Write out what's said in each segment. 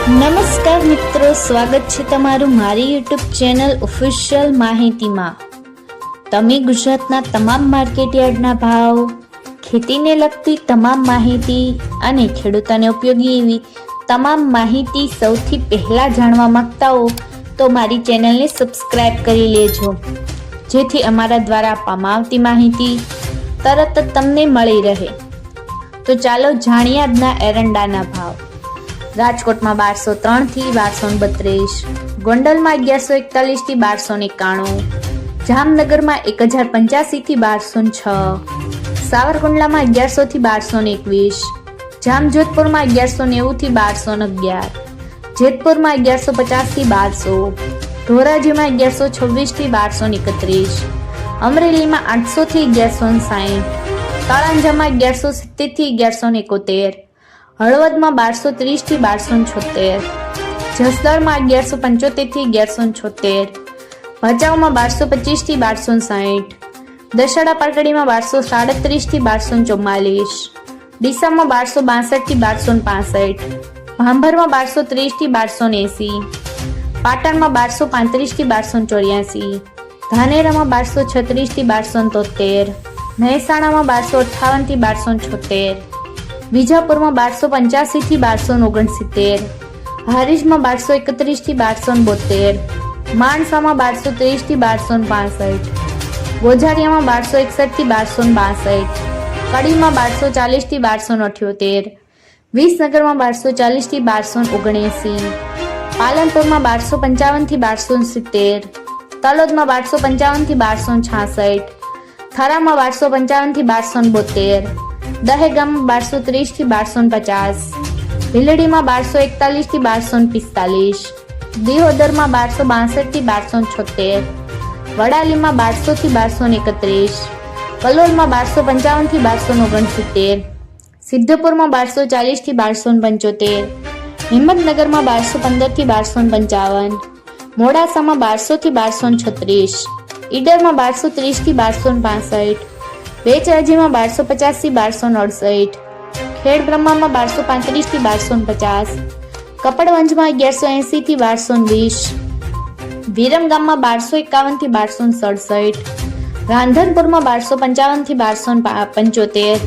નમસ્કાર મિત્રો, સ્વાગત છે તમારું મારી યુટ્યુબ ચેનલ ઓફિશિયલ માહિતીમાં। તમે ગુજરાતના તમામ માર્કેટયાર્ડના ભાવ, ખેતીને લગતી તમામ માહિતી અને ખેડૂતોને ઉપયોગી એવી તમામ માહિતી સૌથી પહેલા જાણવા માંગતા હો તો મારી ચેનલને સબસ્ક્રાઇબ કરી લેજો, જેથી અમારા દ્વારા આપવામાં આવતી માહિતી તરત જ તમને મળી રહે। તો ચાલો જાણીએ આજના એરંડાના ભાવ। રાજકોટમાં 1203 થી 1232, ગોંડલમાં 1141 થી 1291, જામનગરમાં 1085 થી 1206, સાવરકુંડલામાં 1100 થી 1221, જામજોધપુરમાં 1190 થી 1211, જેતપુરમાં 1150 થી 1200, ધોરાજીમાં 1126 થી 1231, અમરેલીમાં 800 થી 1160, તળાંજામાં 1170 થી 1171, હળવદમાં 1230 થી 1276, જસદણમાં 1175 થી 1176, ભચાઉમાં 1225 થી 1260, દશેડા પાટડીમાં 1237 થી 1244, ડીસામાં 1262 થી 1265, ભાંભરમાં 1230 થી 1280, પાટણમાં 1235 થી 1284, ધાનેરામાં 1236 થી 1273, મહેસાણામાં 1258 થી 1276, વિજાપુરમાં 1285 થી 1269, હારીજમાં 1231 થી 1272, માણસામાં 1230 થી 1265, ગોઝારિયામાં 1261 થી 1262, કડીમાં 1240 થી 1278, વિસનગરમાં 1240 થી 1279, પાલનપુરમાં 1255 થી 1270, તલોદમાં 1255 થી 1266, થરામાં 1255 થી 1272, દહેગામમાં 1230 થી 1250, ભીલડીમાં 1241 થી 1245, દિહોદરમાં 1262 થી 1276, વડાલીમાં 1200 થી 1231, કલોલમાં 1255 થી 1269, સિદ્ધપુરમાં 1240 થી 1275, હિંમતનગરમાં 1215 થી 1255, મોડાસામાં 1200 થી 1236, ઈડરમાં 1230 થી 1265, બેચરાજીમાં 1250 થી 1268, ખેડબ્રહ્મામાં 1235 થી 1250, કપડવંજમાં 1180 થી 1220, વિરમગામમાં 1251 થી 1267, રાંધનપુરમાં 1255 થી 1275,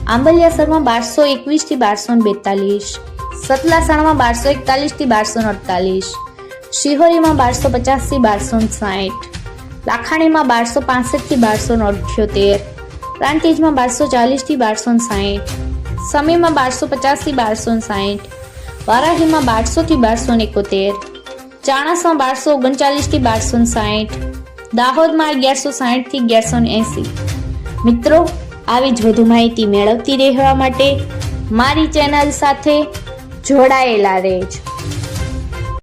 આંબલિયાસરમાં 1221 થી 1242, સતલાસણામાં 1241 થી 1248, શિહોરીમાં 1250 થી 1260, લાખાણીમાં 1265 થી 1278, પ્રાંતિજમાં 1240 થી 1260, સમીમાં 1250 થી 1260, વારાહીમાં 1200 થી 1271, ચાણસમાં 1239 થી 1260, દાહોદમાં 1160 થી 1180। મિત્રો, આવી જ વધુ માહિતી મેળવતી રહેવા માટે મારી ચેનલ સાથે જોડાયેલા રહેજો।